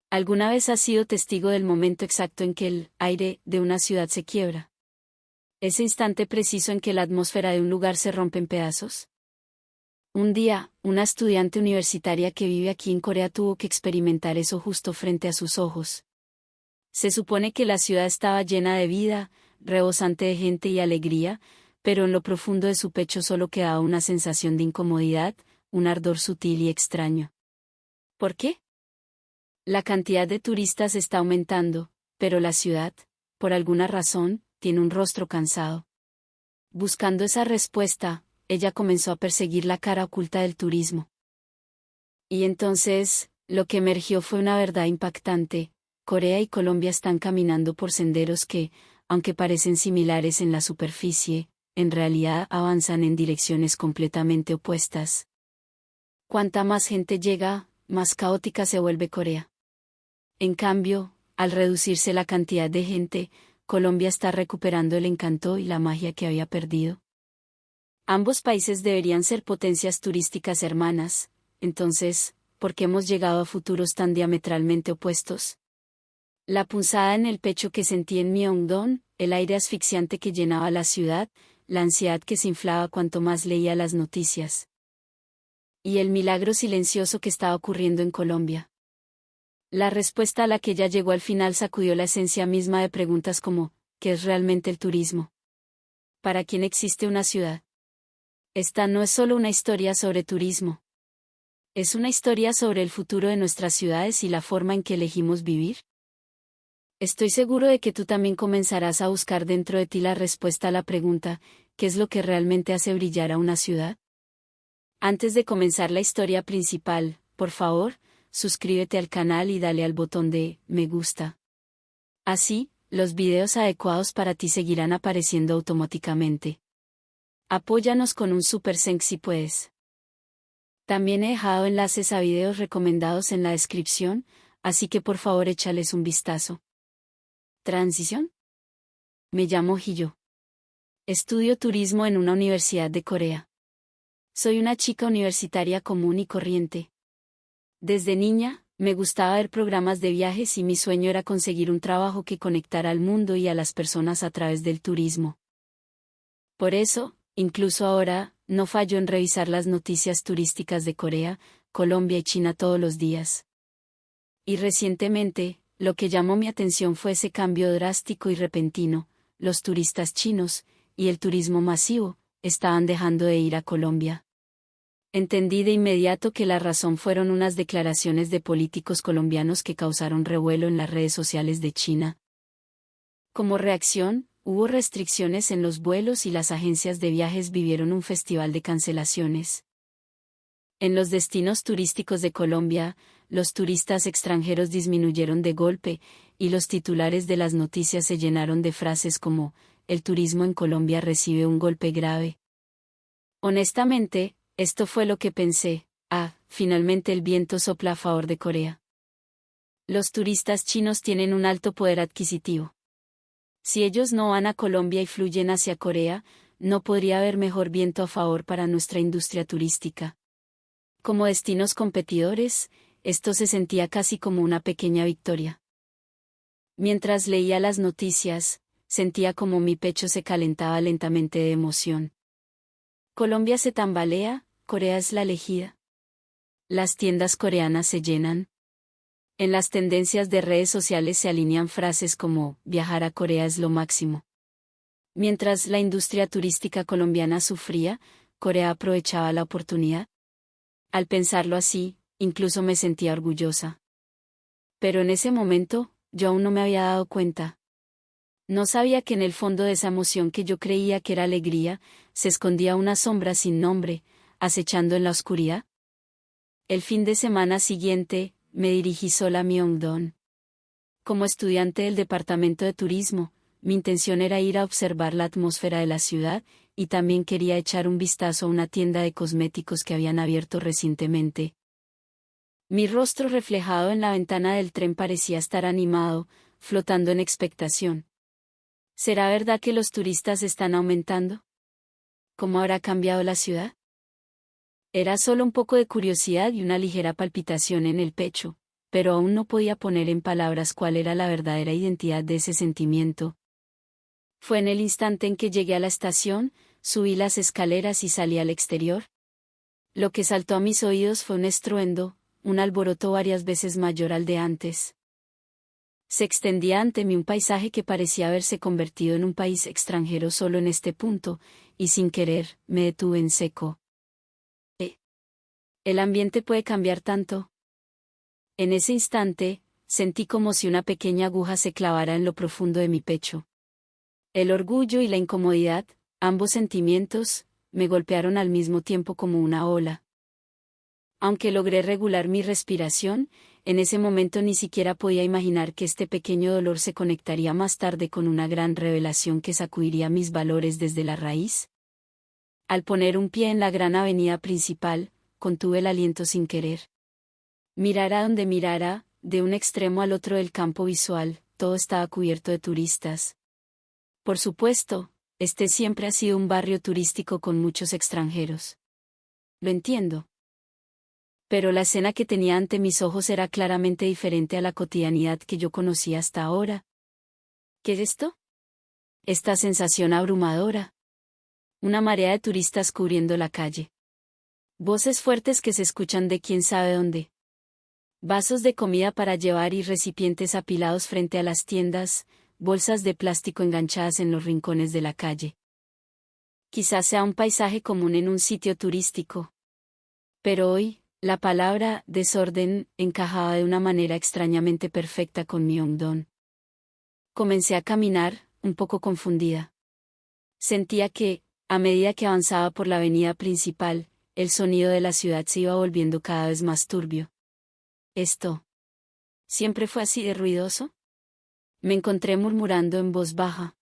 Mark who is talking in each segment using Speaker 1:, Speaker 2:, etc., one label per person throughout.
Speaker 1: ¿Alguna vez has sido testigo del momento exacto en que el aire de una ciudad se quiebra? Ese instante preciso en que la atmósfera de un lugar se rompe en pedazos. Un día, una estudiante universitaria que vive aquí en Corea tuvo que experimentar eso justo frente a sus ojos. Se supone que la ciudad estaba llena de vida, rebosante de gente y alegría, pero en lo profundo de su pecho solo quedaba una sensación de incomodidad, un ardor sutil y extraño. ¿Por qué? La cantidad de turistas está aumentando, pero la ciudad, por alguna razón, tiene un rostro cansado. Buscando esa respuesta, ella comenzó a perseguir la cara oculta del turismo. Y entonces, lo que emergió fue una verdad impactante: Corea y Colombia están caminando por senderos que, aunque parecen similares en la superficie, en realidad avanzan en direcciones completamente opuestas. Cuanta más gente llega, más caótica se vuelve Corea. En cambio, al reducirse la cantidad de gente, Colombia está recuperando el encanto y la magia que había perdido. Ambos países deberían ser potencias turísticas hermanas, entonces, ¿por qué hemos llegado a futuros tan diametralmente opuestos? La punzada en el pecho que sentí en Myeongdong, el aire asfixiante que llenaba la ciudad, la ansiedad que se inflaba cuanto más leía las noticias. Y el milagro silencioso que estaba ocurriendo en Colombia. La respuesta a la que ella llegó al final sacudió la esencia misma de preguntas como: ¿qué es realmente el turismo? ¿Para quién existe una ciudad? Esta no es solo una historia sobre turismo. Es una historia sobre el futuro de nuestras ciudades y la forma en que elegimos vivir. Estoy seguro de que tú también comenzarás a buscar dentro de ti la respuesta a la pregunta: ¿qué es lo que realmente hace brillar a una ciudad? Antes de comenzar la historia principal, por favor, suscríbete al canal y dale al botón de me gusta. Así, los videos adecuados para ti seguirán apareciendo automáticamente. Apóyanos con un super thanks si puedes. También he dejado enlaces a videos recomendados en la descripción, así que por favor échales un vistazo. ¿Transición? Me llamo Hyo. Estudio turismo en una universidad de Corea. Soy una chica universitaria común y corriente. Desde niña, me gustaba ver programas de viajes y mi sueño era conseguir un trabajo que conectara al mundo y a las personas a través del turismo. Por eso, incluso ahora, no fallo en revisar las noticias turísticas de Corea, Colombia y China todos los días. Y recientemente, lo que llamó mi atención fue ese cambio drástico y repentino: los turistas chinos, y el turismo masivo, estaban dejando de ir a Colombia. Entendí de inmediato que la razón fueron unas declaraciones de políticos colombianos que causaron revuelo en las redes sociales de China. Como reacción, hubo restricciones en los vuelos y las agencias de viajes vivieron un festival de cancelaciones. En los destinos turísticos de Colombia, los turistas extranjeros disminuyeron de golpe, y los titulares de las noticias se llenaron de frases como: el turismo en Colombia recibe un golpe grave. Honestamente, esto fue lo que pensé: finalmente el viento sopla a favor de Corea. Los turistas chinos tienen un alto poder adquisitivo. Si ellos no van a Colombia y fluyen hacia Corea, no podría haber mejor viento a favor para nuestra industria turística. Como destinos competidores, esto se sentía casi como una pequeña victoria. Mientras leía las noticias, sentía como mi pecho se calentaba lentamente de emoción. Colombia se tambalea, Corea es la elegida. Las tiendas coreanas se llenan. En las tendencias de redes sociales se alinean frases como: viajar a Corea es lo máximo. Mientras la industria turística colombiana sufría, Corea aprovechaba la oportunidad. Al pensarlo así, incluso me sentía orgullosa. Pero en ese momento, yo aún no me había dado cuenta. No sabía que en el fondo de esa emoción que yo creía que era alegría, se escondía una sombra sin nombre, acechando en la oscuridad. El fin de semana siguiente, me dirigí sola a Myeongdong. Como estudiante del departamento de turismo, mi intención era ir a observar la atmósfera de la ciudad, y también quería echar un vistazo a una tienda de cosméticos que habían abierto recientemente. Mi rostro reflejado en la ventana del tren parecía estar animado, flotando en expectación. ¿Será verdad que los turistas están aumentando? ¿Cómo habrá cambiado la ciudad? Era solo un poco de curiosidad y una ligera palpitación en el pecho, pero aún no podía poner en palabras cuál era la verdadera identidad de ese sentimiento. Fue en el instante en que llegué a la estación, subí las escaleras y salí al exterior. Lo que saltó a mis oídos fue un estruendo, un alboroto varias veces mayor al de antes. Se extendía ante mí un paisaje que parecía haberse convertido en un país extranjero solo en este punto, y sin querer, me detuve en seco. ¿El ambiente puede cambiar tanto? En ese instante, sentí como si una pequeña aguja se clavara en lo profundo de mi pecho. El orgullo y la incomodidad, ambos sentimientos, me golpearon al mismo tiempo como una ola. Aunque logré regular mi respiración, en ese momento ni siquiera podía imaginar que este pequeño dolor se conectaría más tarde con una gran revelación que sacudiría mis valores desde la raíz. Al poner un pie en la gran avenida principal, contuve el aliento sin querer. Mirara donde mirara, de un extremo al otro del campo visual, todo estaba cubierto de turistas. Por supuesto, este siempre ha sido un barrio turístico con muchos extranjeros. Lo entiendo. Pero la escena que tenía ante mis ojos era claramente diferente a la cotidianidad que yo conocía hasta ahora. ¿Qué es esto? Esta sensación abrumadora. Una marea de turistas cubriendo la calle. Voces fuertes que se escuchan de quién sabe dónde. Vasos de comida para llevar y recipientes apilados frente a las tiendas, bolsas de plástico enganchadas en los rincones de la calle. Quizás sea un paisaje común en un sitio turístico. Pero hoy, la palabra desorden encajaba de una manera extrañamente perfecta con Myeongdong. Comencé a caminar, un poco confundida. Sentía que, a medida que avanzaba por la avenida principal, el sonido de la ciudad se iba volviendo cada vez más turbio. ¿Esto siempre fue así de ruidoso? Me encontré murmurando en voz baja.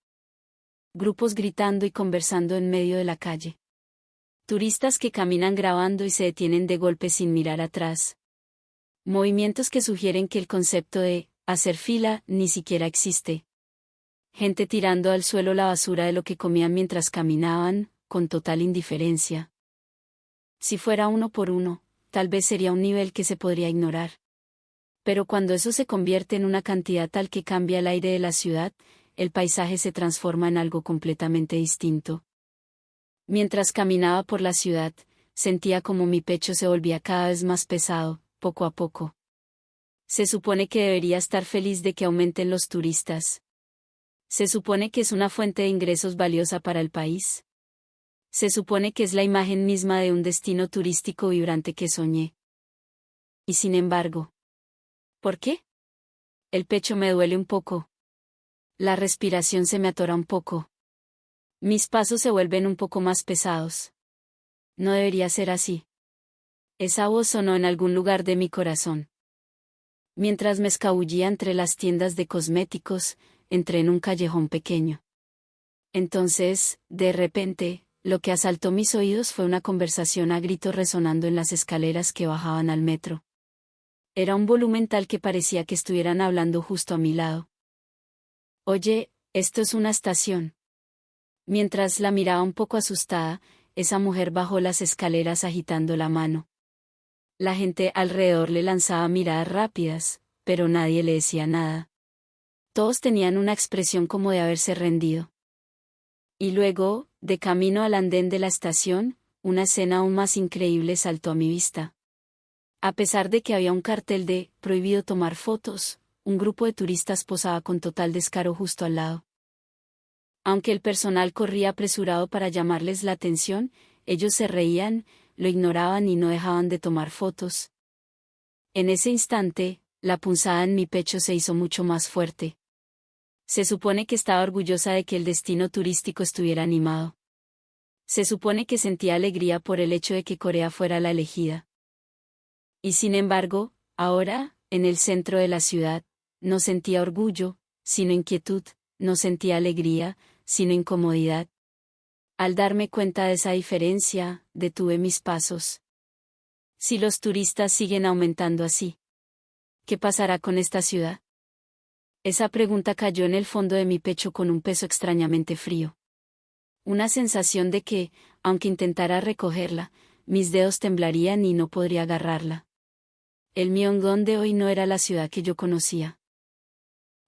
Speaker 1: Grupos gritando y conversando en medio de la calle. Turistas que caminan grabando y se detienen de golpe sin mirar atrás. Movimientos que sugieren que el concepto de hacer fila ni siquiera existe. Gente tirando al suelo la basura de lo que comían mientras caminaban, con total indiferencia. Si fuera uno por uno, tal vez sería un nivel que se podría ignorar. Pero cuando eso se convierte en una cantidad tal que cambia el aire de la ciudad, el paisaje se transforma en algo completamente distinto. Mientras caminaba por la ciudad, sentía como mi pecho se volvía cada vez más pesado, poco a poco. Se supone que debería estar feliz de que aumenten los turistas. Se supone que es una fuente de ingresos valiosa para el país. Se supone que es la imagen misma de un destino turístico vibrante que soñé. Y sin embargo, ¿por qué? El pecho me duele un poco. La respiración se me atora un poco. Mis pasos se vuelven un poco más pesados. No debería ser así. Esa voz sonó en algún lugar de mi corazón. Mientras me escabullía entre las tiendas de cosméticos, entré en un callejón pequeño. Entonces, de repente, lo que asaltó mis oídos fue una conversación a gritos resonando en las escaleras que bajaban al metro. Era un volumen tal que parecía que estuvieran hablando justo a mi lado. Oye, esto es una estación. Mientras la miraba un poco asustada, esa mujer bajó las escaleras agitando la mano. La gente alrededor le lanzaba miradas rápidas, pero nadie le decía nada. Todos tenían una expresión como de haberse rendido. Y luego, de camino al andén de la estación, una escena aún más increíble saltó a mi vista. A pesar de que había un cartel de «Prohibido tomar fotos», un grupo de turistas posaba con total descaro justo al lado. Aunque el personal corría apresurado para llamarles la atención, ellos se reían, lo ignoraban y no dejaban de tomar fotos. En ese instante, la punzada en mi pecho se hizo mucho más fuerte. Se supone que estaba orgullosa de que el destino turístico estuviera animado. Se supone que sentía alegría por el hecho de que Corea fuera la elegida. Y sin embargo, ahora, en el centro de la ciudad, no sentía orgullo, sino inquietud, no sentía alegría, sino incomodidad. Al darme cuenta de esa diferencia, detuve mis pasos. Si los turistas siguen aumentando así, ¿qué pasará con esta ciudad? Esa pregunta cayó en el fondo de mi pecho con un peso extrañamente frío. Una sensación de que, aunque intentara recogerla, mis dedos temblarían y no podría agarrarla. El Myeongdong de hoy no era la ciudad que yo conocía.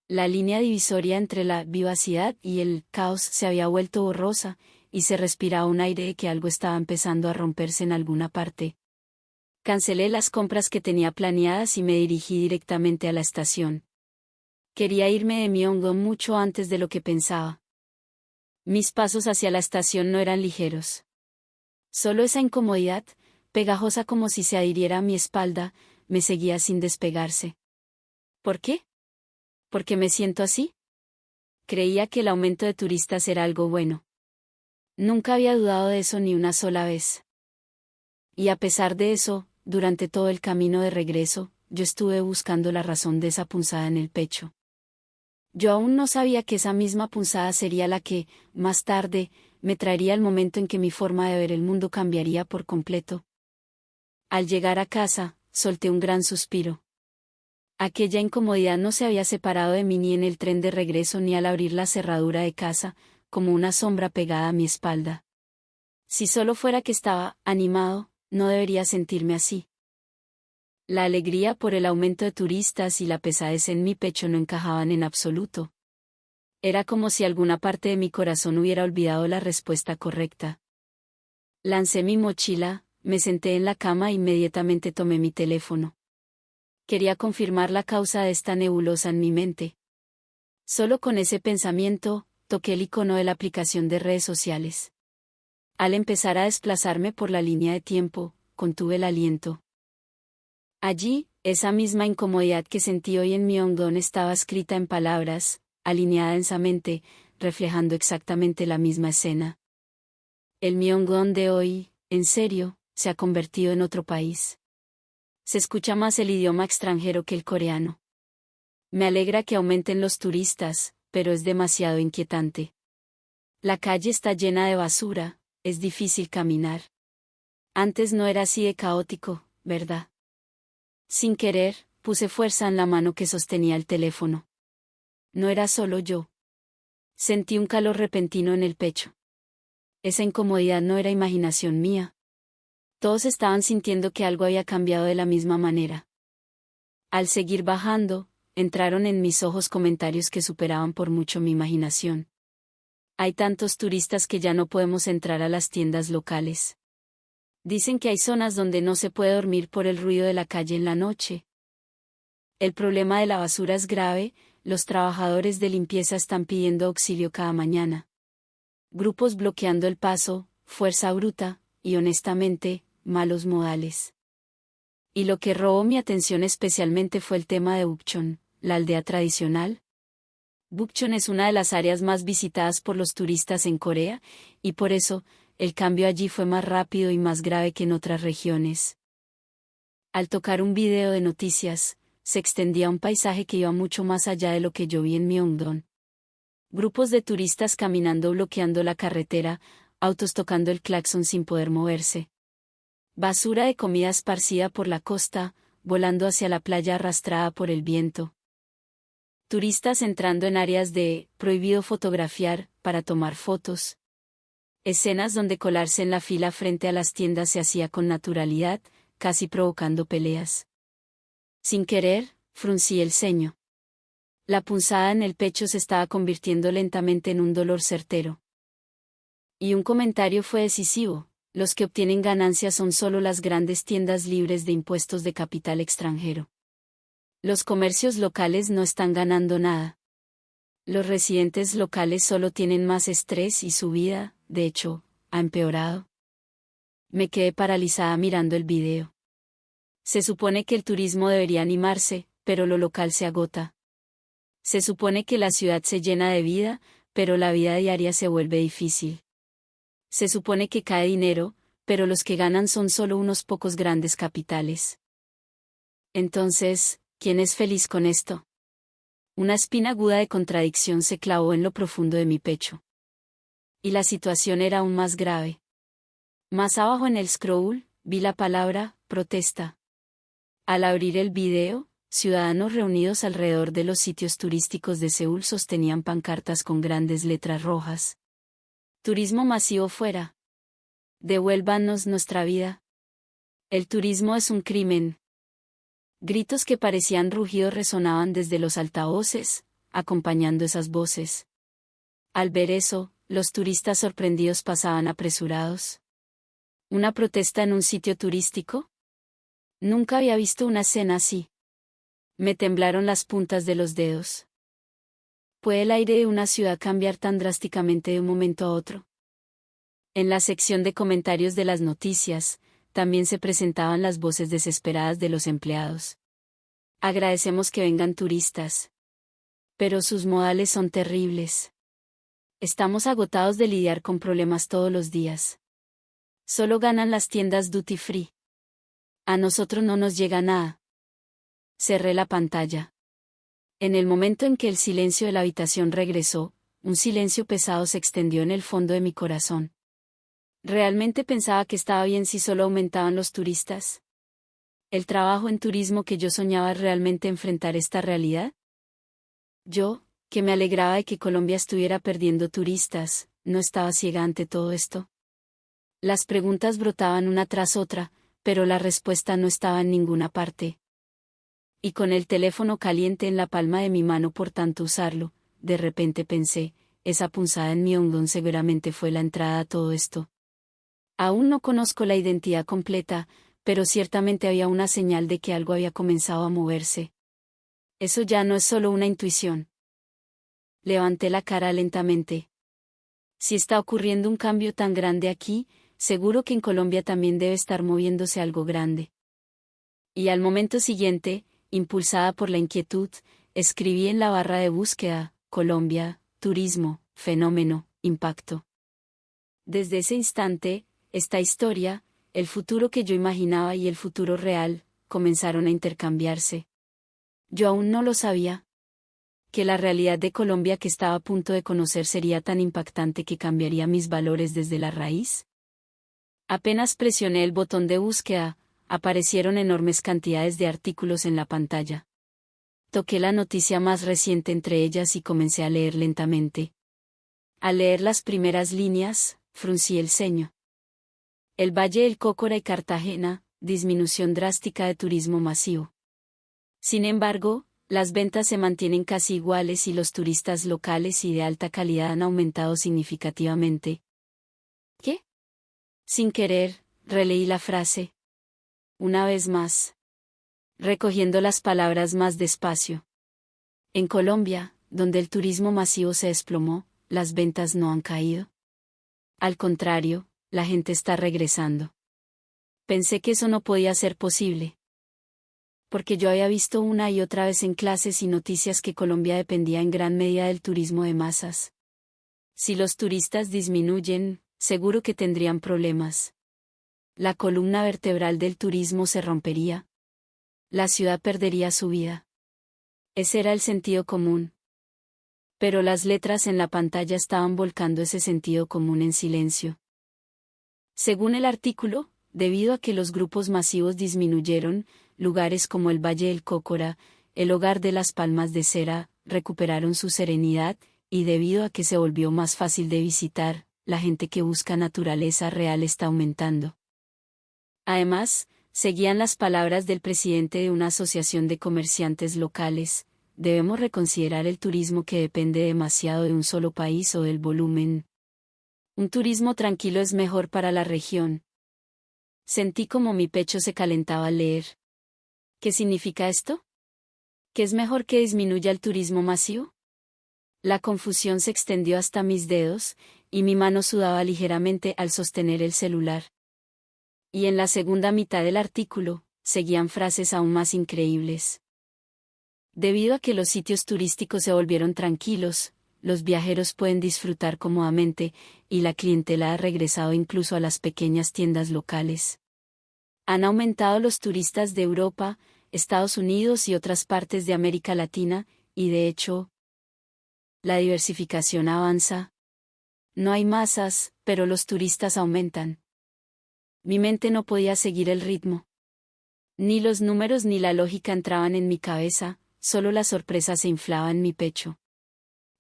Speaker 1: La línea divisoria entre la vivacidad y el caos se había vuelto borrosa, y se respiraba un aire de que algo estaba empezando a romperse en alguna parte. Cancelé las compras que tenía planeadas y me dirigí directamente a la estación. Quería irme de Myeongdong mucho antes de lo que pensaba. Mis pasos hacia la estación no eran ligeros. Solo esa incomodidad, pegajosa como si se adhiriera a mi espalda, me seguía sin despegarse. ¿Por qué? ¿Por qué me siento así? Creía que el aumento de turistas era algo bueno. Nunca había dudado de eso ni una sola vez. Y a pesar de eso, durante todo el camino de regreso, yo estuve buscando la razón de esa punzada en el pecho. Yo aún no sabía que esa misma punzada sería la que, más tarde, me traería el momento en que mi forma de ver el mundo cambiaría por completo. Al llegar a casa, solté un gran suspiro. Aquella incomodidad no se había separado de mí ni en el tren de regreso ni al abrir la cerradura de casa, como una sombra pegada a mi espalda. Si solo fuera que estaba animado, no debería sentirme así. La alegría por el aumento de turistas y la pesadez en mi pecho no encajaban en absoluto. Era como si alguna parte de mi corazón hubiera olvidado la respuesta correcta. Lancé mi mochila, me senté en la cama e inmediatamente tomé mi teléfono. Quería confirmar la causa de esta nebulosa en mi mente. Solo con ese pensamiento, toqué el icono de la aplicación de redes sociales. Al empezar a desplazarme por la línea de tiempo, contuve el aliento. Allí, esa misma incomodidad que sentí hoy en Myeongdong estaba escrita en palabras, alineada densamente, reflejando exactamente la misma escena. El Myeongdong de hoy, en serio, se ha convertido en otro país. Se escucha más el idioma extranjero que el coreano. Me alegra que aumenten los turistas, pero es demasiado inquietante. La calle está llena de basura, es difícil caminar. Antes no era así de caótico, ¿verdad? Sin querer, puse fuerza en la mano que sostenía el teléfono. No era solo yo. Sentí un calor repentino en el pecho. Esa incomodidad no era imaginación mía. Todos estaban sintiendo que algo había cambiado de la misma manera. Al seguir bajando, entraron en mis ojos comentarios que superaban por mucho mi imaginación. Hay tantos turistas que ya no podemos entrar a las tiendas locales. Dicen que hay zonas donde no se puede dormir por el ruido de la calle en la noche. El problema de la basura es grave, los trabajadores de limpieza están pidiendo auxilio cada mañana. Grupos bloqueando el paso, fuerza bruta, y honestamente, malos modales. Y lo que robó mi atención especialmente fue el tema de Bukchon, la aldea tradicional. Bukchon es una de las áreas más visitadas por los turistas en Corea, y por eso, el cambio allí fue más rápido y más grave que en otras regiones. Al tocar un video de noticias, se extendía un paisaje que iba mucho más allá de lo que yo vi en Myeongdong. Grupos de turistas caminando bloqueando la carretera, autos tocando el claxon sin poder moverse. Basura de comida esparcida por la costa, volando hacia la playa arrastrada por el viento. Turistas entrando en áreas de prohibido fotografiar, para tomar fotos. Escenas donde colarse en la fila frente a las tiendas se hacía con naturalidad, casi provocando peleas. Sin querer, fruncí el ceño. La punzada en el pecho se estaba convirtiendo lentamente en un dolor certero. Y un comentario fue decisivo: los que obtienen ganancias son solo las grandes tiendas libres de impuestos de capital extranjero. Los comercios locales no están ganando nada. Los residentes locales solo tienen más estrés y su vida, de hecho, ha empeorado. Me quedé paralizada mirando el video. Se supone que el turismo debería animarse, pero lo local se agota. Se supone que la ciudad se llena de vida, pero la vida diaria se vuelve difícil. Se supone que cae dinero, pero los que ganan son solo unos pocos grandes capitales. Entonces, ¿quién es feliz con esto? Una espina aguda de contradicción se clavó en lo profundo de mi pecho. Y la situación era aún más grave. Más abajo en el scroll, vi la palabra protesta. Al abrir el video, ciudadanos reunidos alrededor de los sitios turísticos de Seúl sostenían pancartas con grandes letras rojas. Turismo masivo fuera. Devuélvanos nuestra vida. El turismo es un crimen. Gritos que parecían rugidos resonaban desde los altavoces, acompañando esas voces. Al ver eso, los turistas sorprendidos pasaban apresurados. ¿Una protesta en un sitio turístico? Nunca había visto una escena así. Me temblaron las puntas de los dedos. ¿Puede el aire de una ciudad cambiar tan drásticamente de un momento a otro? En la sección de comentarios de las noticias, también se presentaban las voces desesperadas de los empleados. Agradecemos que vengan turistas. Pero sus modales son terribles. Estamos agotados de lidiar con problemas todos los días. Solo ganan las tiendas duty free. A nosotros no nos llega nada. Cerré la pantalla. En el momento en que el silencio de la habitación regresó, un silencio pesado se extendió en el fondo de mi corazón. ¿Realmente pensaba que estaba bien si solo aumentaban los turistas? ¿El trabajo en turismo que yo soñaba es realmente enfrentar esta realidad? Yo, que me alegraba de que Colombia estuviera perdiendo turistas, ¿no estaba ciega ante todo esto? Las preguntas brotaban una tras otra, pero la respuesta no estaba en ninguna parte. Y con el teléfono caliente en la palma de mi mano por tanto usarlo, de repente pensé, esa punzada en mi hondón seguramente fue la entrada a todo esto. Aún no conozco la identidad completa, pero ciertamente había una señal de que algo había comenzado a moverse. Eso ya no es solo una intuición. Levanté la cara lentamente. Si está ocurriendo un cambio tan grande aquí, seguro que en Colombia también debe estar moviéndose algo grande. Y al momento siguiente, impulsada por la inquietud, escribí en la barra de búsqueda, Colombia, turismo, fenómeno, impacto. Desde ese instante, esta historia, el futuro que yo imaginaba y el futuro real, comenzaron a intercambiarse. Yo aún no lo sabía. Que la realidad de Colombia que estaba a punto de conocer sería tan impactante que cambiaría mis valores desde la raíz. Apenas presioné el botón de búsqueda, aparecieron enormes cantidades de artículos en la pantalla. Toqué la noticia más reciente entre ellas y comencé a leer lentamente. Al leer las primeras líneas, fruncí el ceño. El Valle del Cocora y Cartagena, disminución drástica de turismo masivo. Sin embargo, las ventas se mantienen casi iguales y los turistas locales y de alta calidad han aumentado significativamente. ¿Qué? Sin querer, releí la frase. Una vez más. Recogiendo las palabras más despacio. En Colombia, donde el turismo masivo se desplomó, las ventas no han caído. Al contrario, la gente está regresando. Pensé que eso no podía ser posible. Porque yo había visto una y otra vez en clases y noticias que Colombia dependía en gran medida del turismo de masas. Si los turistas disminuyen, seguro que tendrían problemas. La columna vertebral del turismo se rompería. La ciudad perdería su vida. Ese era el sentido común. Pero las letras en la pantalla estaban volcando ese sentido común en silencio. Según el artículo, debido a que los grupos masivos disminuyeron, lugares como el Valle del Cocora, el hogar de las palmas de cera, recuperaron su serenidad, y debido a que se volvió más fácil de visitar, la gente que busca naturaleza real está aumentando. Además, seguían las palabras del presidente de una asociación de comerciantes locales: debemos reconsiderar el turismo que depende demasiado de un solo país o del volumen. Un turismo tranquilo es mejor para la región. Sentí como mi pecho se calentaba al leer. ¿Qué significa esto? ¿Qué es mejor que disminuya el turismo masivo? La confusión se extendió hasta mis dedos, y mi mano sudaba ligeramente al sostener el celular. Y en la segunda mitad del artículo, seguían frases aún más increíbles. Debido a que los sitios turísticos se volvieron tranquilos, los viajeros pueden disfrutar cómodamente, y la clientela ha regresado incluso a las pequeñas tiendas locales. Han aumentado los turistas de Europa, Estados Unidos y otras partes de América Latina, y de hecho, la diversificación avanza. No hay masas, pero los turistas aumentan. Mi mente no podía seguir el ritmo. Ni los números ni la lógica entraban en mi cabeza, solo la sorpresa se inflaba en mi pecho.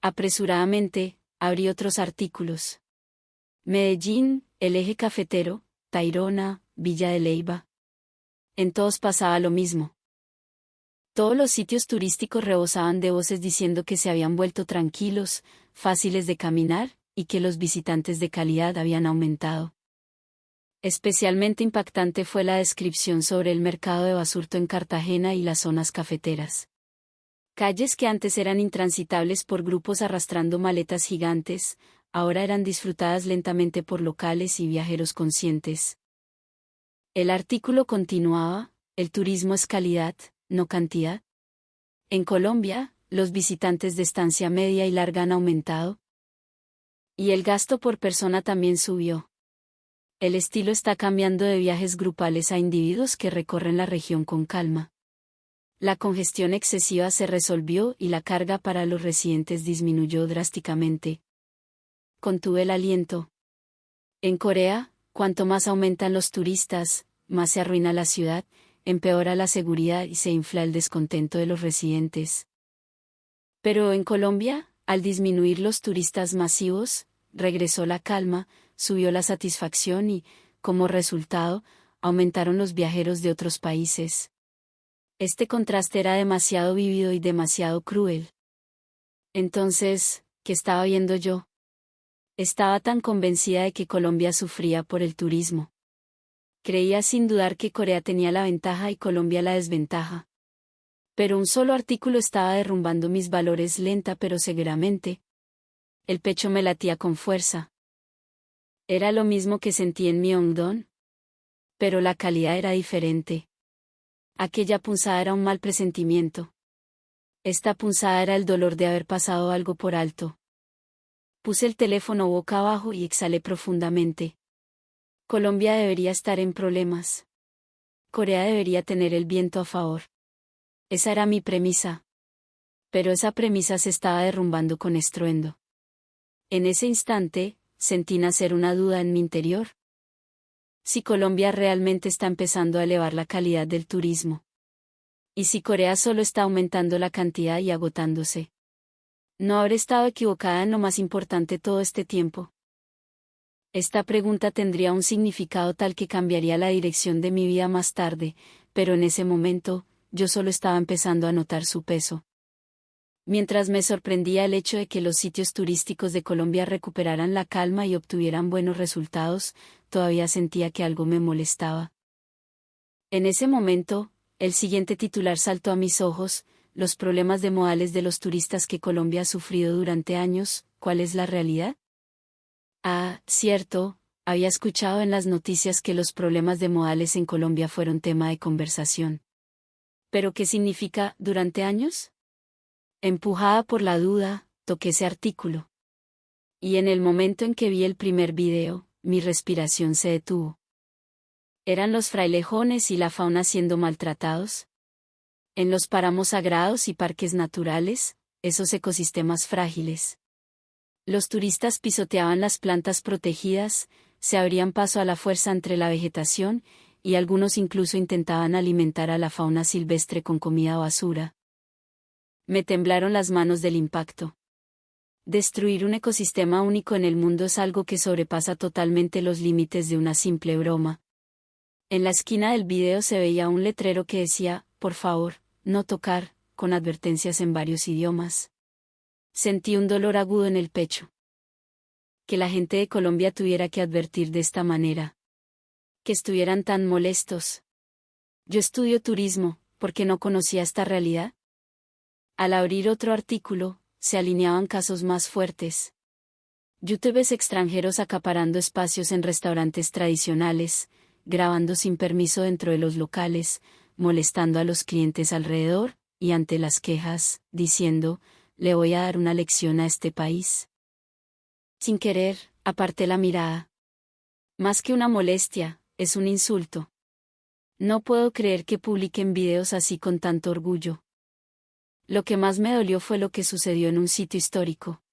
Speaker 1: Apresuradamente, abrí otros artículos. Medellín, el eje cafetero, Tayrona, Villa de Leyva. En todos pasaba lo mismo. Todos los sitios turísticos rebosaban de voces diciendo que se habían vuelto tranquilos, fáciles de caminar, y que los visitantes de calidad habían aumentado. Especialmente impactante fue la descripción sobre el mercado de Basurto en Cartagena y las zonas cafeteras. Calles que antes eran intransitables por grupos arrastrando maletas gigantes, ahora eran disfrutadas lentamente por locales y viajeros conscientes. El artículo continuaba: el turismo es calidad, no cantidad. En Colombia, los visitantes de estancia media y larga han aumentado. Y el gasto por persona también subió. El estilo está cambiando de viajes grupales a individuos que recorren la región con calma. La congestión excesiva se resolvió y la carga para los residentes disminuyó drásticamente. Contuve el aliento. En Corea, cuanto más aumentan los turistas, más se arruina la ciudad, empeora la seguridad y se infla el descontento de los residentes. Pero en Colombia, al disminuir los turistas masivos, regresó la calma, subió la satisfacción y, como resultado, aumentaron los viajeros de otros países. Este contraste era demasiado vívido y demasiado cruel. Entonces, ¿qué estaba viendo yo? Estaba tan convencida de que Colombia sufría por el turismo. Creía sin dudar que Corea tenía la ventaja y Colombia la desventaja. Pero un solo artículo estaba derrumbando mis valores lenta pero seguramente. El pecho me latía con fuerza. Era lo mismo que sentí en Myeongdong. Pero la calidad era diferente. Aquella punzada era un mal presentimiento. Esta punzada era el dolor de haber pasado algo por alto. Puse el teléfono boca abajo y exhalé profundamente. Colombia debería estar en problemas. Corea debería tener el viento a favor. Esa era mi premisa. Pero esa premisa se estaba derrumbando con estruendo. En ese instante, sentí nacer una duda en mi interior. Si Colombia realmente está empezando a elevar la calidad del turismo. Y si Corea solo está aumentando la cantidad y agotándose. ¿No habré estado equivocada en lo más importante todo este tiempo? Esta pregunta tendría un significado tal que cambiaría la dirección de mi vida más tarde, pero en ese momento, yo solo estaba empezando a notar su peso. Mientras me sorprendía el hecho de que los sitios turísticos de Colombia recuperaran la calma y obtuvieran buenos resultados, todavía sentía que algo me molestaba. En ese momento, el siguiente titular saltó a mis ojos: los problemas de modales de los turistas que Colombia ha sufrido durante años. ¿Cuál es la realidad? Ah, cierto, había escuchado en las noticias que los problemas de modales en Colombia fueron tema de conversación. ¿Pero qué significa durante años? Empujada por la duda, toqué ese artículo. Y en el momento en que vi el primer video, mi respiración se detuvo. ¿Eran los frailejones y la fauna siendo maltratados? En los páramos sagrados y parques naturales, esos ecosistemas frágiles. Los turistas pisoteaban las plantas protegidas, se abrían paso a la fuerza entre la vegetación, y algunos incluso intentaban alimentar a la fauna silvestre con comida basura. Me temblaron las manos del impacto. Destruir un ecosistema único en el mundo es algo que sobrepasa totalmente los límites de una simple broma. En la esquina del video se veía un letrero que decía: por favor, no tocar, con advertencias en varios idiomas. Sentí un dolor agudo en el pecho. Que la gente de Colombia tuviera que advertir de esta manera. Que estuvieran tan molestos. Yo estudio turismo, ¿por qué no conocía esta realidad? Al abrir otro artículo, se alineaban casos más fuertes. YouTubers extranjeros acaparando espacios en restaurantes tradicionales, grabando sin permiso dentro de los locales, molestando a los clientes alrededor, y ante las quejas, diciendo: le voy a dar una lección a este país. Sin querer, aparté la mirada. Más que una molestia, es un insulto. No puedo creer que publiquen videos así con tanto orgullo. Lo que más me dolió fue lo que sucedió en un sitio histórico.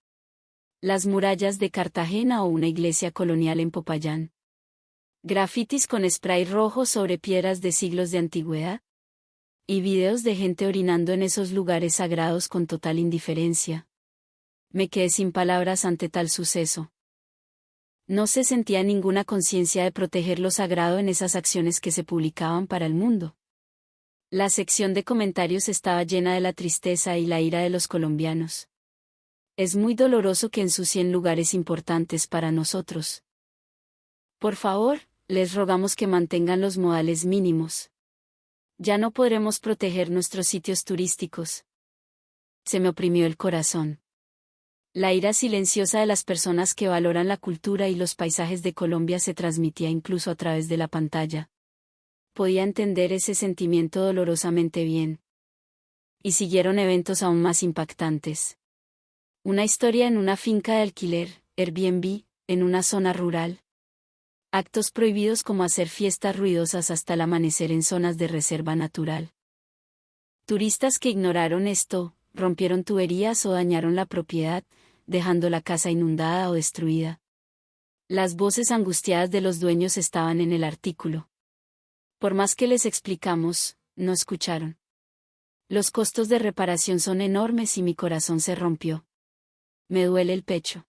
Speaker 1: Las murallas de Cartagena o una iglesia colonial en Popayán. Grafitis con spray rojo sobre piedras de siglos de antigüedad. Y videos de gente orinando en esos lugares sagrados con total indiferencia. Me quedé sin palabras ante tal suceso. No se sentía ninguna conciencia de proteger lo sagrado en esas acciones que se publicaban para el mundo. La sección de comentarios estaba llena de la tristeza y la ira de los colombianos. Es muy doloroso que ensucien lugares importantes para nosotros. Por favor, les rogamos que mantengan los modales mínimos. Ya no podremos proteger nuestros sitios turísticos. Se me oprimió el corazón. La ira silenciosa de las personas que valoran la cultura y los paisajes de Colombia se transmitía incluso a través de la pantalla. Podía entender ese sentimiento dolorosamente bien. Y siguieron eventos aún más impactantes. Una historia en una finca de alquiler, Airbnb, en una zona rural. Actos prohibidos como hacer fiestas ruidosas hasta el amanecer en zonas de reserva natural. Turistas que ignoraron esto, rompieron tuberías o dañaron la propiedad, dejando la casa inundada o destruida. Las voces angustiadas de los dueños estaban en el artículo. Por más que les explicamos, no escucharon. Los costos de reparación son enormes y mi corazón se rompió. Me duele el pecho.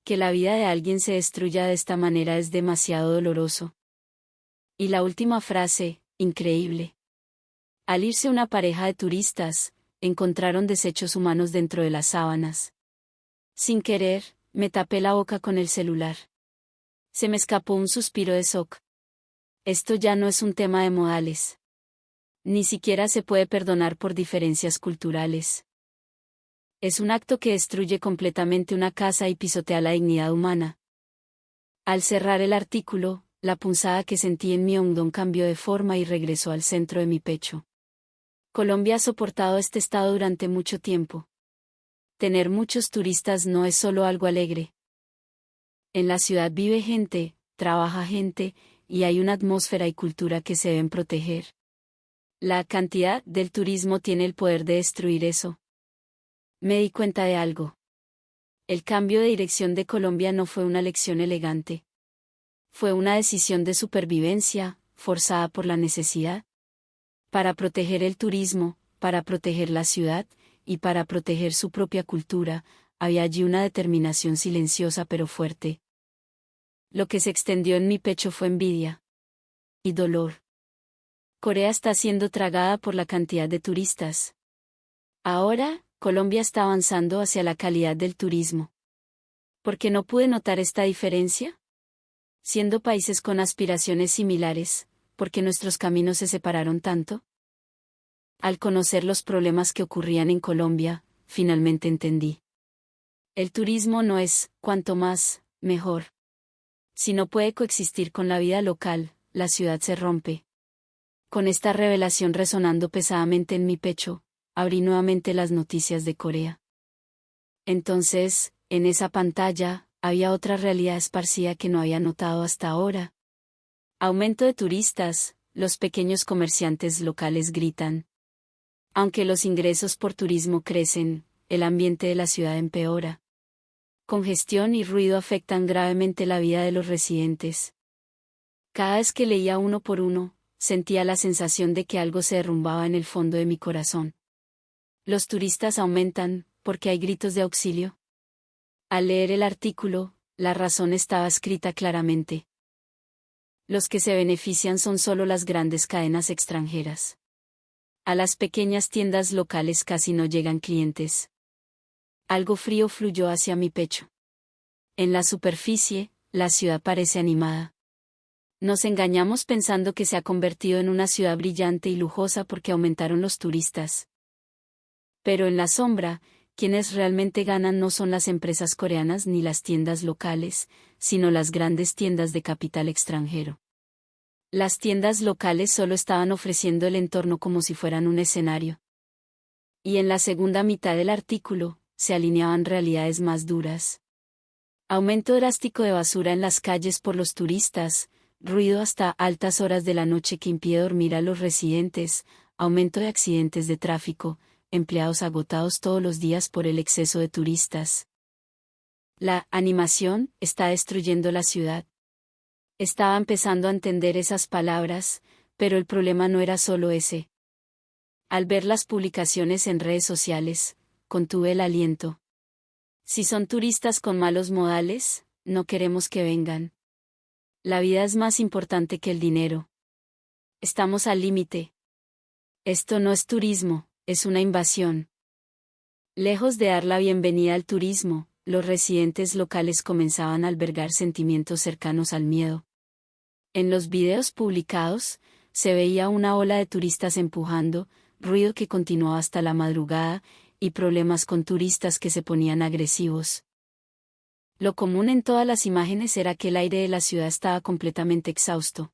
Speaker 1: Que la vida de alguien se destruya de esta manera es demasiado doloroso. Y la última frase, increíble. Al irse una pareja de turistas, encontraron desechos humanos dentro de las sábanas. Sin querer, me tapé la boca con el celular. Se me escapó un suspiro de shock. Esto ya no es un tema de modales. Ni siquiera se puede perdonar por diferencias culturales. Es un acto que destruye completamente una casa y pisotea la dignidad humana. Al cerrar el artículo, la punzada que sentí en mi hondón cambió de forma y regresó al centro de mi pecho. Colombia ha soportado este estado durante mucho tiempo. Tener muchos turistas no es solo algo alegre. En la ciudad vive gente, trabaja gente, y hay una atmósfera y cultura que se deben proteger. La cantidad del turismo tiene el poder de destruir eso. Me di cuenta de algo. El cambio de dirección de Colombia no fue una elección elegante. Fue una decisión de supervivencia, forzada por la necesidad. Para proteger el turismo, para proteger la ciudad, y para proteger su propia cultura, había allí una determinación silenciosa pero fuerte. Lo que se extendió en mi pecho fue envidia. Y dolor. Corea está siendo tragada por la cantidad de turistas. Ahora, Colombia está avanzando hacia la calidad del turismo. ¿Por qué no pude notar esta diferencia? Siendo países con aspiraciones similares, ¿por qué nuestros caminos se separaron tanto? Al conocer los problemas que ocurrían en Colombia, finalmente entendí. El turismo no es, cuanto más, mejor. Si no puede coexistir con la vida local, la ciudad se rompe. Con esta revelación resonando pesadamente en mi pecho, abrí nuevamente las noticias de Corea. Entonces, en esa pantalla, había otra realidad esparcida que no había notado hasta ahora. Aumento de turistas, los pequeños comerciantes locales gritan. Aunque los ingresos por turismo crecen, el ambiente de la ciudad empeora. Congestión y ruido afectan gravemente la vida de los residentes. Cada vez que leía uno por uno, sentía la sensación de que algo se derrumbaba en el fondo de mi corazón. Los turistas aumentan, porque hay gritos de auxilio. Al leer el artículo, la razón estaba escrita claramente. Los que se benefician son solo las grandes cadenas extranjeras. A las pequeñas tiendas locales casi no llegan clientes. Algo frío fluyó hacia mi pecho. En la superficie, la ciudad parece animada. Nos engañamos pensando que se ha convertido en una ciudad brillante y lujosa porque aumentaron los turistas. Pero en la sombra, quienes realmente ganan no son las empresas coreanas ni las tiendas locales, sino las grandes tiendas de capital extranjero. Las tiendas locales solo estaban ofreciendo el entorno como si fueran un escenario. Y en la segunda mitad del artículo, se alineaban realidades más duras. Aumento drástico de basura en las calles por los turistas, ruido hasta altas horas de la noche que impide dormir a los residentes, aumento de accidentes de tráfico, empleados agotados todos los días por el exceso de turistas. La animación está destruyendo la ciudad. Estaba empezando a entender esas palabras, pero el problema no era solo ese. Al ver las publicaciones en redes sociales, contuve el aliento. Si son turistas con malos modales, no queremos que vengan. La vida es más importante que el dinero. Estamos al límite. Esto no es turismo, es una invasión. Lejos de dar la bienvenida al turismo, los residentes locales comenzaban a albergar sentimientos cercanos al miedo. En los videos publicados, se veía una ola de turistas empujando, ruido que continuaba hasta la madrugada, y problemas con turistas que se ponían agresivos. Lo común en todas las imágenes era que el aire de la ciudad estaba completamente exhausto.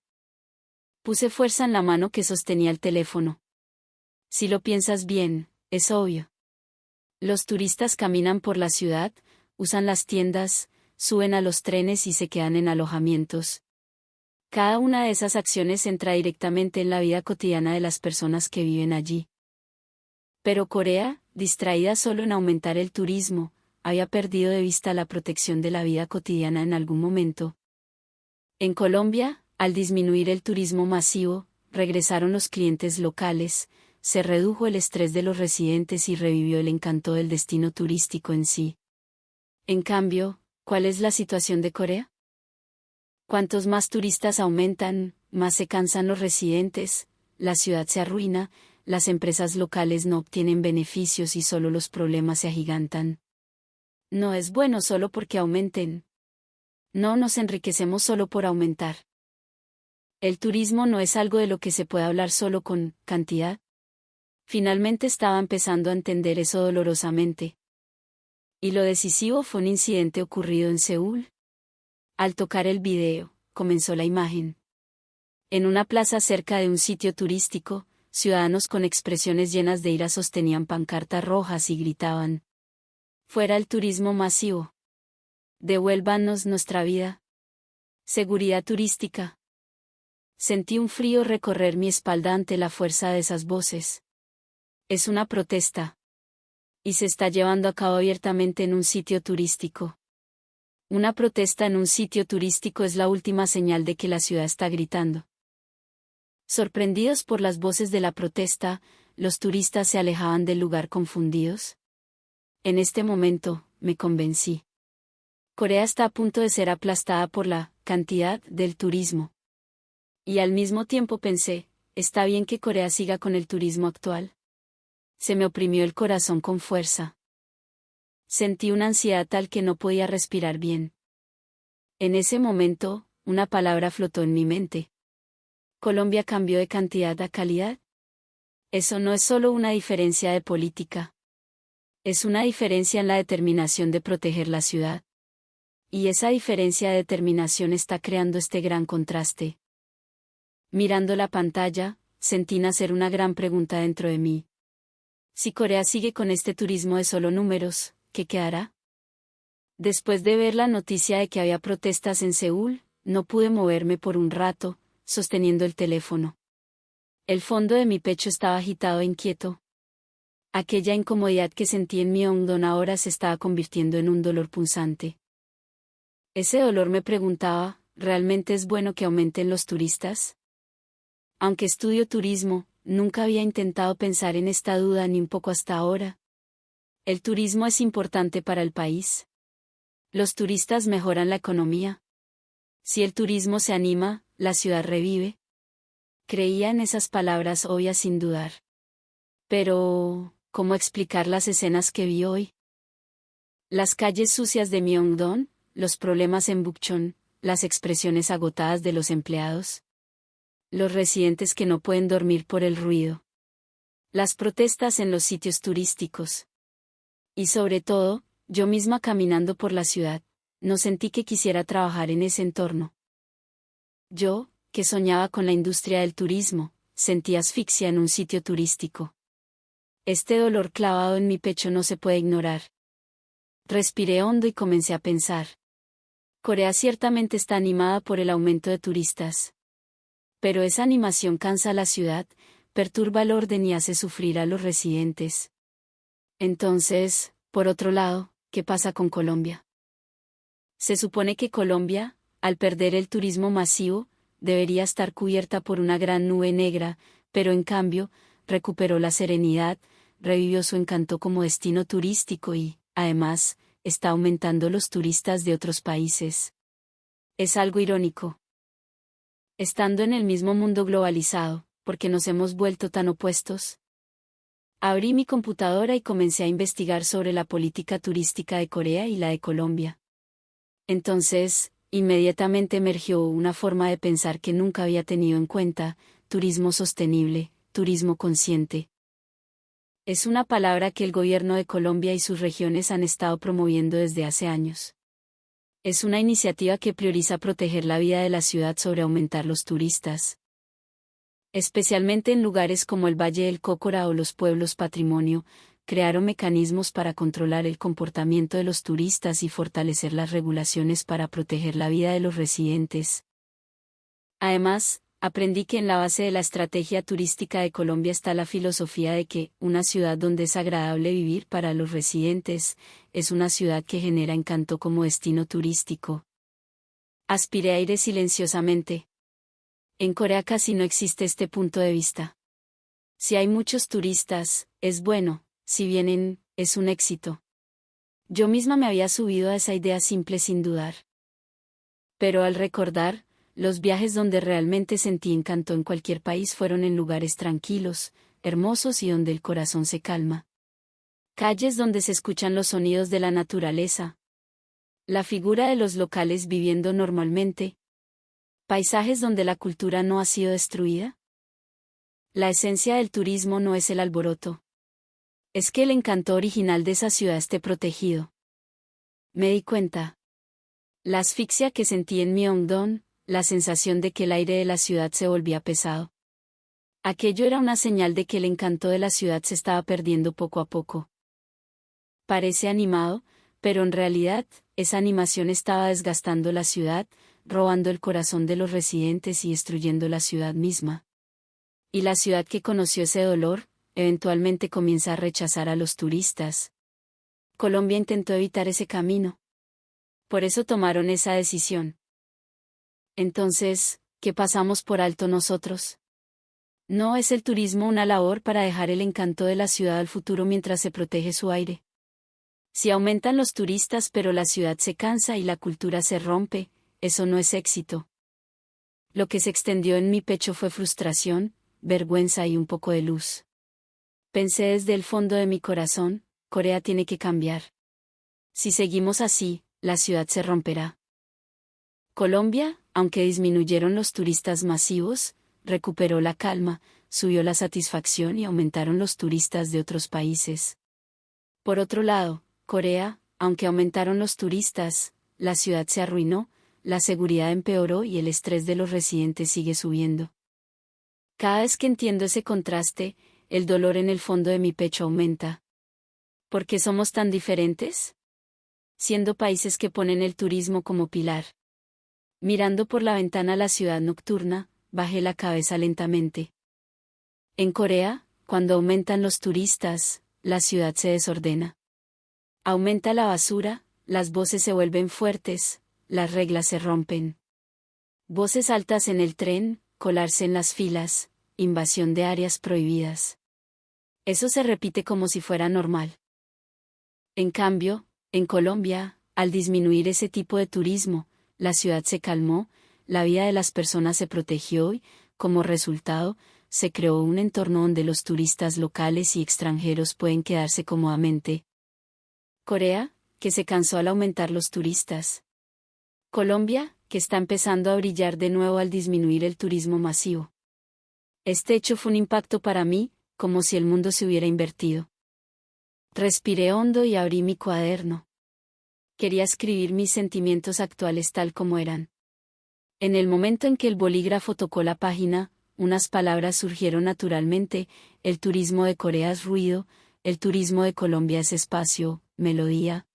Speaker 1: Puse fuerza en la mano que sostenía el teléfono. Si lo piensas bien, es obvio. Los turistas caminan por la ciudad, usan las tiendas, suben a los trenes y se quedan en alojamientos. Cada una de esas acciones entra directamente en la vida cotidiana de las personas que viven allí. Pero Corea, distraída solo en aumentar el turismo, había perdido de vista la protección de la vida cotidiana en algún momento. En Colombia, al disminuir el turismo masivo, regresaron los clientes locales, se redujo el estrés de los residentes y revivió el encanto del destino turístico en sí. En cambio, ¿cuál es la situación de Corea? Cuantos más turistas aumentan, más se cansan los residentes, la ciudad se arruina, las empresas locales no obtienen beneficios y solo los problemas se agigantan. No es bueno solo porque aumenten. No nos enriquecemos solo por aumentar. El turismo no es algo de lo que se puede hablar solo con cantidad. Finalmente estaba empezando a entender eso dolorosamente. Y lo decisivo fue un incidente ocurrido en Seúl. Al tocar el video, comenzó la imagen. En una plaza cerca de un sitio turístico, ciudadanos con expresiones llenas de ira sostenían pancartas rojas y gritaban: "Fuera el turismo masivo. Devuélvanos nuestra vida. Seguridad turística". Sentí un frío recorrer mi espalda ante la fuerza de esas voces. Es una protesta. Y se está llevando a cabo abiertamente en un sitio turístico. Una protesta en un sitio turístico es la última señal de que la ciudad está gritando. Sorprendidos por las voces de la protesta, los turistas se alejaban del lugar confundidos. En este momento, me convencí. Corea está a punto de ser aplastada por la cantidad del turismo. Y al mismo tiempo pensé, ¿está bien que Corea siga con el turismo actual? Se me oprimió el corazón con fuerza. Sentí una ansiedad tal que no podía respirar bien. En ese momento, una palabra flotó en mi mente. ¿Colombia cambió de cantidad a calidad? Eso no es solo una diferencia de política. Es una diferencia en la determinación de proteger la ciudad. Y esa diferencia de determinación está creando este gran contraste. Mirando la pantalla, sentí nacer una gran pregunta dentro de mí. Si Corea sigue con este turismo de solo números, ¿qué quedará? Después de ver la noticia de que había protestas en Seúl, no pude moverme por un rato, sosteniendo el teléfono. El fondo de mi pecho estaba agitado e inquieto. Aquella incomodidad que sentí en mi hondón ahora se estaba convirtiendo en un dolor punzante. Ese dolor me preguntaba, ¿realmente es bueno que aumenten los turistas? Aunque estudio turismo, nunca había intentado pensar en esta duda ni un poco hasta ahora. ¿El turismo es importante para el país? ¿Los turistas mejoran la economía? Si el turismo se anima, la ciudad revive. Creía en esas palabras obvias sin dudar. Pero, ¿cómo explicar las escenas que vi hoy? Las calles sucias de Myeongdong, los problemas en Bukchon, las expresiones agotadas de los empleados. Los residentes que no pueden dormir por el ruido. Las protestas en los sitios turísticos. Y sobre todo, yo misma caminando por la ciudad, no sentí que quisiera trabajar en ese entorno. Yo, que soñaba con la industria del turismo, sentí asfixia en un sitio turístico. Este dolor clavado en mi pecho no se puede ignorar. Respiré hondo y comencé a pensar. Corea ciertamente está animada por el aumento de turistas. Pero esa animación cansa a la ciudad, perturba el orden y hace sufrir a los residentes. Entonces, por otro lado, ¿qué pasa con Colombia? Se supone que Colombia, al perder el turismo masivo, debería estar cubierta por una gran nube negra, pero en cambio, recuperó la serenidad, revivió su encanto como destino turístico y, además, está aumentando los turistas de otros países. Es algo irónico. Estando en el mismo mundo globalizado, ¿por qué nos hemos vuelto tan opuestos? Abrí mi computadora y comencé a investigar sobre la política turística de Corea y la de Colombia. Entonces, inmediatamente emergió una forma de pensar que nunca había tenido en cuenta: turismo sostenible, turismo consciente. Es una palabra que el gobierno de Colombia y sus regiones han estado promoviendo desde hace años. Es una iniciativa que prioriza proteger la vida de la ciudad sobre aumentar los turistas, especialmente en lugares como el Valle del Cocora o los pueblos patrimonio. Crearon mecanismos para controlar el comportamiento de los turistas y fortalecer las regulaciones para proteger la vida de los residentes. Además, aprendí que en la base de la estrategia turística de Colombia está la filosofía de que una ciudad donde es agradable vivir para los residentes es una ciudad que genera encanto como destino turístico. Aspiré aire silenciosamente. En Corea casi no existe este punto de vista. Si hay muchos turistas, es bueno; si vienen, es un éxito. Yo misma me había subido a esa idea simple sin dudar. Pero al recordar, los viajes donde realmente sentí encanto en cualquier país fueron en lugares tranquilos, hermosos y donde el corazón se calma. Calles donde se escuchan los sonidos de la naturaleza. La figura de los locales viviendo normalmente. Paisajes donde la cultura no ha sido destruida. La esencia del turismo no es el alboroto. Es que el encanto original de esa ciudad esté protegido. Me di cuenta. La asfixia que sentí en Myeongdong, la sensación de que el aire de la ciudad se volvía pesado. Aquello era una señal de que el encanto de la ciudad se estaba perdiendo poco a poco. Parece animado, pero en realidad, esa animación estaba desgastando la ciudad, robando el corazón de los residentes y destruyendo la ciudad misma. Y la ciudad que conoció ese dolor, eventualmente comienza a rechazar a los turistas. Colombia intentó evitar ese camino. Por eso tomaron esa decisión. Entonces, ¿qué pasamos por alto nosotros? ¿No es el turismo una labor para dejar el encanto de la ciudad al futuro mientras se protege su aire? Si aumentan los turistas pero la ciudad se cansa y la cultura se rompe, eso no es éxito. Lo que se extendió en mi pecho fue frustración, vergüenza y un poco de luz. Pensé desde el fondo de mi corazón: Corea tiene que cambiar. Si seguimos así, la ciudad se romperá. Colombia, aunque disminuyeron los turistas masivos, recuperó la calma, subió la satisfacción y aumentaron los turistas de otros países. Por otro lado, Corea, aunque aumentaron los turistas, la ciudad se arruinó, la seguridad empeoró y el estrés de los residentes sigue subiendo. Cada vez que entiendo ese contraste, el dolor en el fondo de mi pecho aumenta. ¿Por qué somos tan diferentes? Siendo países que ponen el turismo como pilar. Mirando por la ventana la ciudad nocturna, bajé la cabeza lentamente. En Corea, cuando aumentan los turistas, la ciudad se desordena. Aumenta la basura, las voces se vuelven fuertes, las reglas se rompen. Voces altas en el tren, colarse en las filas, invasión de áreas prohibidas. Eso se repite como si fuera normal. En cambio, en Colombia, al disminuir ese tipo de turismo, la ciudad se calmó, la vida de las personas se protegió y, como resultado, se creó un entorno donde los turistas locales y extranjeros pueden quedarse cómodamente. Corea, que se cansó al aumentar los turistas. Colombia, que está empezando a brillar de nuevo al disminuir el turismo masivo. Este hecho fue un impacto para mí, como si el mundo se hubiera invertido. Respiré hondo y abrí mi cuaderno. Quería escribir mis sentimientos actuales tal como eran. En el momento en que el bolígrafo tocó la página, unas palabras surgieron naturalmente: el turismo de Corea es ruido, el turismo de Colombia es espacio, melodía.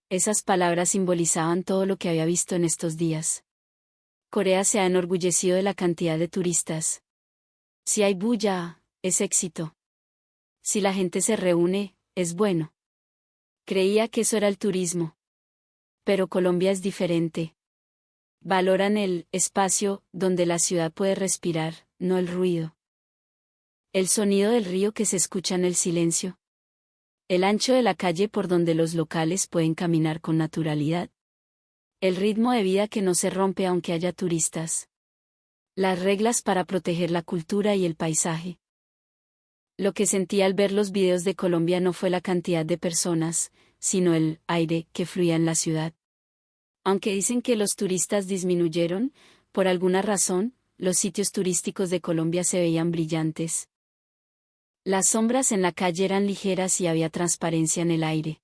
Speaker 1: Esas palabras simbolizaban todo lo que había visto en estos días. Corea se ha enorgullecido de la cantidad de turistas. Si hay bulla, es éxito. Si la gente se reúne, es bueno. Creía que eso era el turismo. Pero Colombia es diferente. Valoran el espacio donde la ciudad puede respirar, no el ruido. El sonido del río que se escucha en el silencio. El ancho de la calle por donde los locales pueden caminar con naturalidad. El ritmo de vida que no se rompe aunque haya turistas. Las reglas para proteger la cultura y el paisaje. Lo que sentí al ver los videos de Colombia no fue la cantidad de personas, sino el aire que fluía en la ciudad. Aunque dicen que los turistas disminuyeron, por alguna razón, los sitios turísticos de Colombia se veían brillantes. Las sombras en la calle eran ligeras y había transparencia en el aire.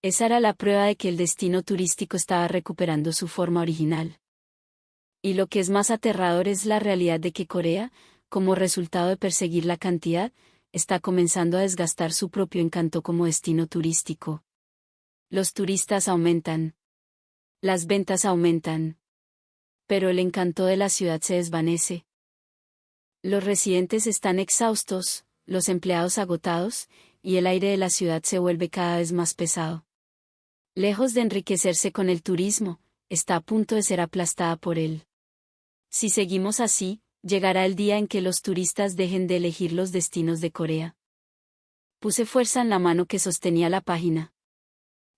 Speaker 1: Esa era la prueba de que el destino turístico estaba recuperando su forma original. Y lo que es más aterrador es la realidad de que Corea, como resultado de perseguir la cantidad, está comenzando a desgastar su propio encanto como destino turístico. Los turistas aumentan. Las ventas aumentan. Pero el encanto de la ciudad se desvanece. Los residentes están exhaustos, los empleados agotados, y el aire de la ciudad se vuelve cada vez más pesado. Lejos de enriquecerse con el turismo, está a punto de ser aplastada por él. Si seguimos así, llegará el día en que los turistas dejen de elegir los destinos de Corea. Puse fuerza en la mano que sostenía la página.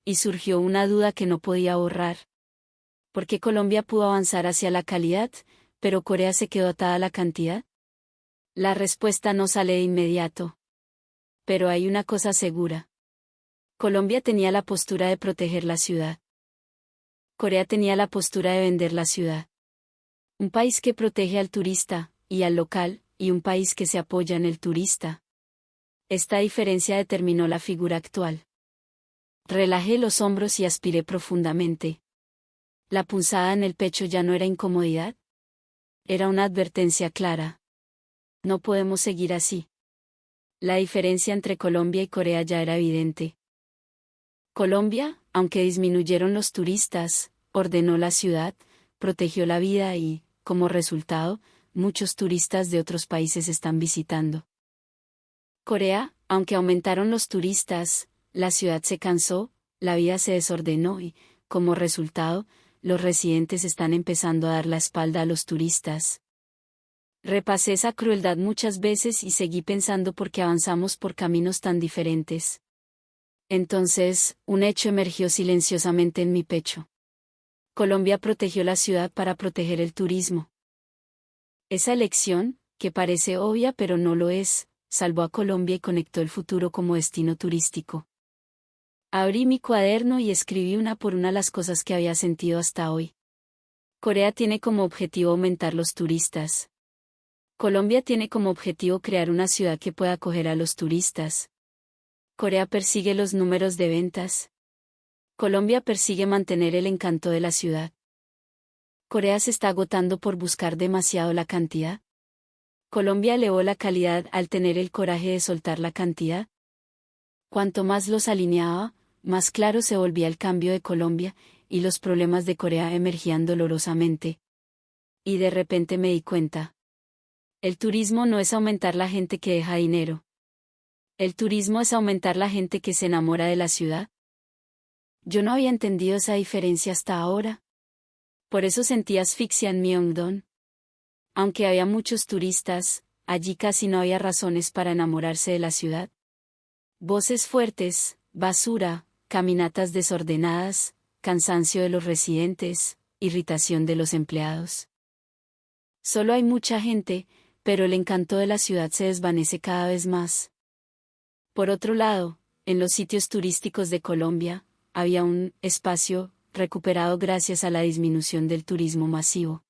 Speaker 1: Y surgió una duda que no podía borrar. ¿Por qué Colombia pudo avanzar hacia la calidad, pero Corea se quedó atada a la cantidad? La respuesta no sale de inmediato. Pero hay una cosa segura. Colombia tenía la postura de proteger la ciudad. Corea tenía la postura de vender la ciudad. Un país que protege al turista, y al local, y un país que se apoya en el turista. Esta diferencia determinó la figura actual. Relajé los hombros y aspiré profundamente. La punzada en el pecho ya no era incomodidad. Era una advertencia clara. No podemos seguir así. La diferencia entre Colombia y Corea ya era evidente. Colombia, aunque disminuyeron los turistas, ordenó la ciudad, protegió la vida y, como resultado, muchos turistas de otros países están visitando. Corea, aunque aumentaron los turistas, la ciudad se cansó, la vida se desordenó y, como resultado, los residentes están empezando a dar la espalda a los turistas. Repasé esa crueldad muchas veces y seguí pensando por qué avanzamos por caminos tan diferentes. Entonces, un hecho emergió silenciosamente en mi pecho. Colombia protegió la ciudad para proteger el turismo. Esa elección, que parece obvia pero no lo es, salvó a Colombia y conectó el futuro como destino turístico. Abrí mi cuaderno y escribí una por una las cosas que había sentido hasta hoy. Corea tiene como objetivo aumentar los turistas. Colombia tiene como objetivo crear una ciudad que pueda acoger a los turistas. Corea persigue los números de ventas. Colombia persigue mantener el encanto de la ciudad. Corea se está agotando por buscar demasiado la cantidad. Colombia elevó la calidad al tener el coraje de soltar la cantidad. Cuanto más los alineaba, más claro se volvía el cambio de Colombia, y los problemas de Corea emergían dolorosamente. Y de repente me di cuenta. El turismo no es aumentar la gente que deja dinero. El turismo es aumentar la gente que se enamora de la ciudad. Yo no había entendido esa diferencia hasta ahora. Por eso sentí asfixia en Myeongdong. Aunque había muchos turistas, allí casi no había razones para enamorarse de la ciudad. Voces fuertes, basura, caminatas desordenadas, cansancio de los residentes, irritación de los empleados. Solo hay mucha gente, pero el encanto de la ciudad se desvanece cada vez más. Por otro lado, en los sitios turísticos de Colombia, había un espacio recuperado gracias a la disminución del turismo masivo.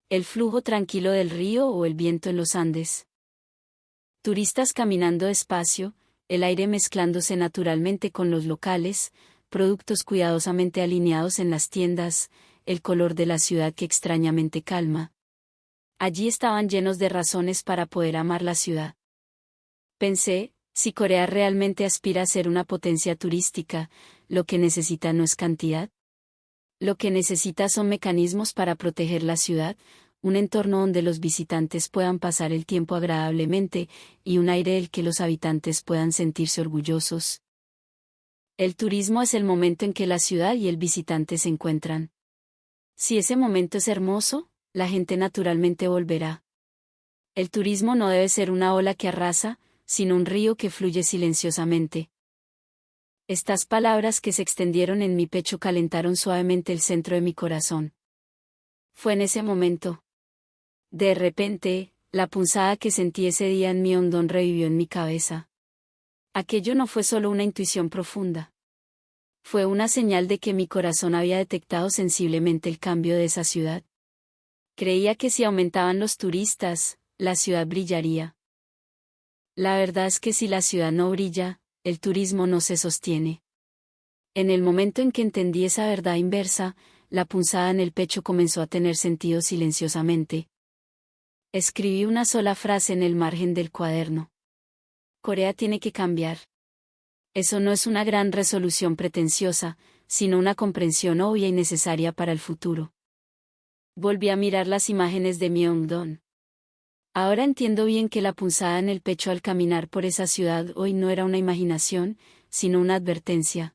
Speaker 1: El flujo tranquilo del río o el viento en los Andes. Turistas caminando despacio, el aire mezclándose naturalmente con los locales, productos cuidadosamente alineados en las tiendas, el color de la ciudad que extrañamente calma. Allí estaban llenos de razones para poder amar la ciudad. Pensé, si Corea realmente aspira a ser una potencia turística, lo que necesita no es cantidad. Lo que necesita son mecanismos para proteger la ciudad, un entorno donde los visitantes puedan pasar el tiempo agradablemente, y un aire del que los habitantes puedan sentirse orgullosos. El turismo es el momento en que la ciudad y el visitante se encuentran. Si ese momento es hermoso, la gente naturalmente volverá. El turismo no debe ser una ola que arrasa, sino un río que fluye silenciosamente. Estas palabras que se extendieron en mi pecho calentaron suavemente el centro de mi corazón. Fue en ese momento. De repente, la punzada que sentí ese día en Myeongdong revivió en mi cabeza. Aquello no fue solo una intuición profunda. Fue una señal de que mi corazón había detectado sensiblemente el cambio de esa ciudad. Creía que si aumentaban los turistas, la ciudad brillaría. La verdad es que si la ciudad no brilla, el turismo no se sostiene. En el momento en que entendí esa verdad inversa, la punzada en el pecho comenzó a tener sentido silenciosamente. Escribí una sola frase en el margen del cuaderno. Corea tiene que cambiar. Eso no es una gran resolución pretenciosa, sino una comprensión obvia y necesaria para el futuro. Volví a mirar las imágenes de Myeongdong. Ahora entiendo bien que la punzada en el pecho al caminar por esa ciudad hoy no era una imaginación, sino una advertencia.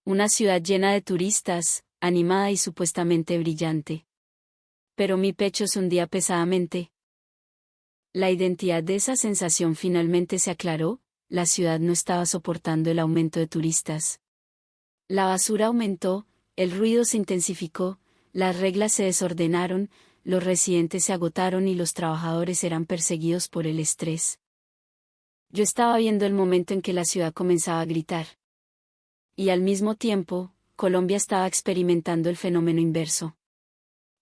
Speaker 1: Una ciudad llena de turistas, animada y supuestamente brillante. Pero mi pecho se hundía pesadamente. La identidad de esa sensación finalmente se aclaró, la ciudad no estaba soportando el aumento de turistas. La basura aumentó, el ruido se intensificó, las reglas se desordenaron, los residentes se agotaron y los trabajadores eran perseguidos por el estrés. Yo estaba viendo el momento en que la ciudad comenzaba a gritar. Y al mismo tiempo, Colombia estaba experimentando el fenómeno inverso.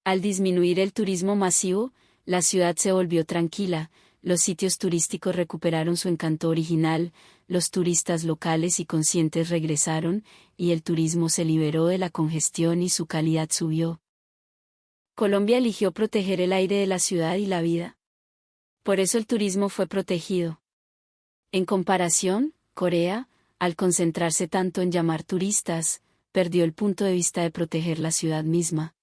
Speaker 1: Al disminuir el turismo masivo, la ciudad se volvió tranquila, los sitios turísticos recuperaron su encanto original, los turistas locales y conscientes regresaron, y el turismo se liberó de la congestión y su calidad subió. Colombia eligió proteger el aire de la ciudad y la vida. Por eso el turismo fue protegido. En comparación, Corea, al concentrarse tanto en llamar turistas, perdió el punto de vista de proteger la ciudad misma.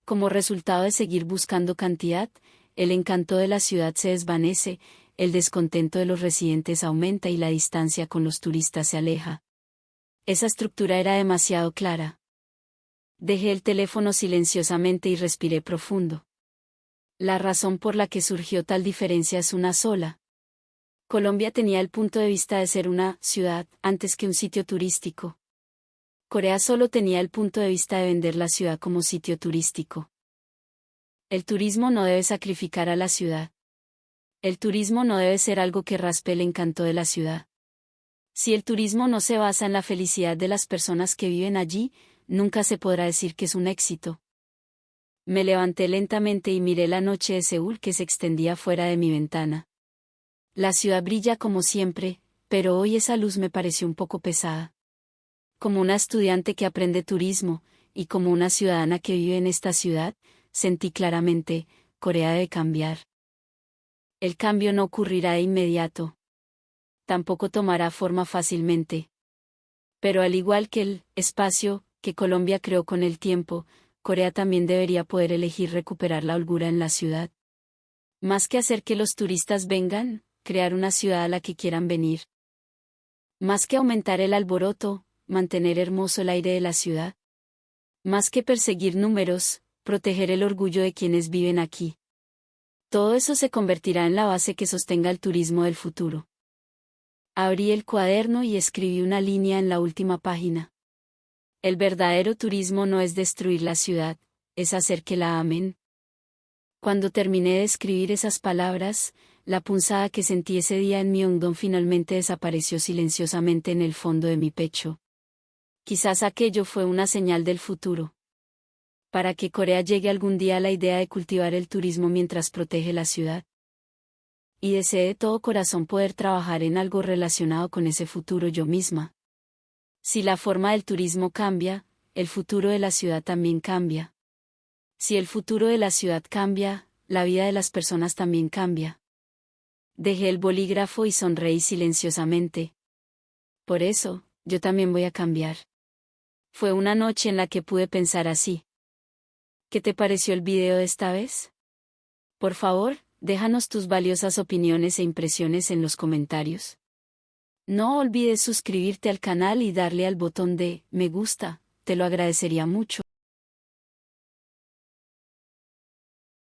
Speaker 1: Como resultado de seguir buscando cantidad, el encanto de la ciudad se desvanece, el descontento de los residentes aumenta y la distancia con los turistas se aleja. Esa estructura era demasiado clara. Dejé el teléfono silenciosamente y respiré profundo. La razón por la que surgió tal diferencia es una sola. Colombia tenía el punto de vista de ser una ciudad antes que un sitio turístico. Corea solo tenía el punto de vista de vender la ciudad como sitio turístico. El turismo no debe sacrificar a la ciudad. El turismo no debe ser algo que raspe el encanto de la ciudad. Si el turismo no se basa en la felicidad de las personas que viven allí, nunca se podrá decir que es un éxito. Me levanté lentamente y miré la noche de Seúl que se extendía fuera de mi ventana. La ciudad brilla como siempre, pero hoy esa luz me pareció un poco pesada. Como una estudiante que aprende turismo, y como una ciudadana que vive en esta ciudad, sentí claramente, Corea debe cambiar. El cambio no ocurrirá de inmediato. Tampoco tomará forma fácilmente. Pero al igual que el espacio que Colombia creó con el tiempo, Corea también debería poder elegir recuperar la holgura en la ciudad. Más que hacer que los turistas vengan, crear una ciudad a la que quieran venir. Más que aumentar el alboroto, mantener hermoso el aire de la ciudad. Más que perseguir números, proteger el orgullo de quienes viven aquí. Todo eso se convertirá en la base que sostenga el turismo del futuro. Abrí el cuaderno y escribí una línea en la última página. El verdadero turismo no es destruir la ciudad, es hacer que la amen. Cuando terminé de escribir esas palabras, la punzada que sentí ese día en Myeongdong finalmente desapareció silenciosamente en el fondo de mi pecho. Quizás aquello fue una señal del futuro. Para que Corea llegue algún día a la idea de cultivar el turismo mientras protege la ciudad. Y deseo de todo corazón poder trabajar en algo relacionado con ese futuro yo misma. Si la forma del turismo cambia, el futuro de la ciudad también cambia. Si el futuro de la ciudad cambia, la vida de las personas también cambia. Dejé el bolígrafo y sonreí silenciosamente. Por eso, yo también voy a cambiar. Fue una noche en la que pude pensar así. ¿Qué te pareció el video de esta vez? Por favor, déjanos tus valiosas opiniones e impresiones en los comentarios. No olvides suscribirte al canal y darle al botón de me gusta, te lo agradecería mucho.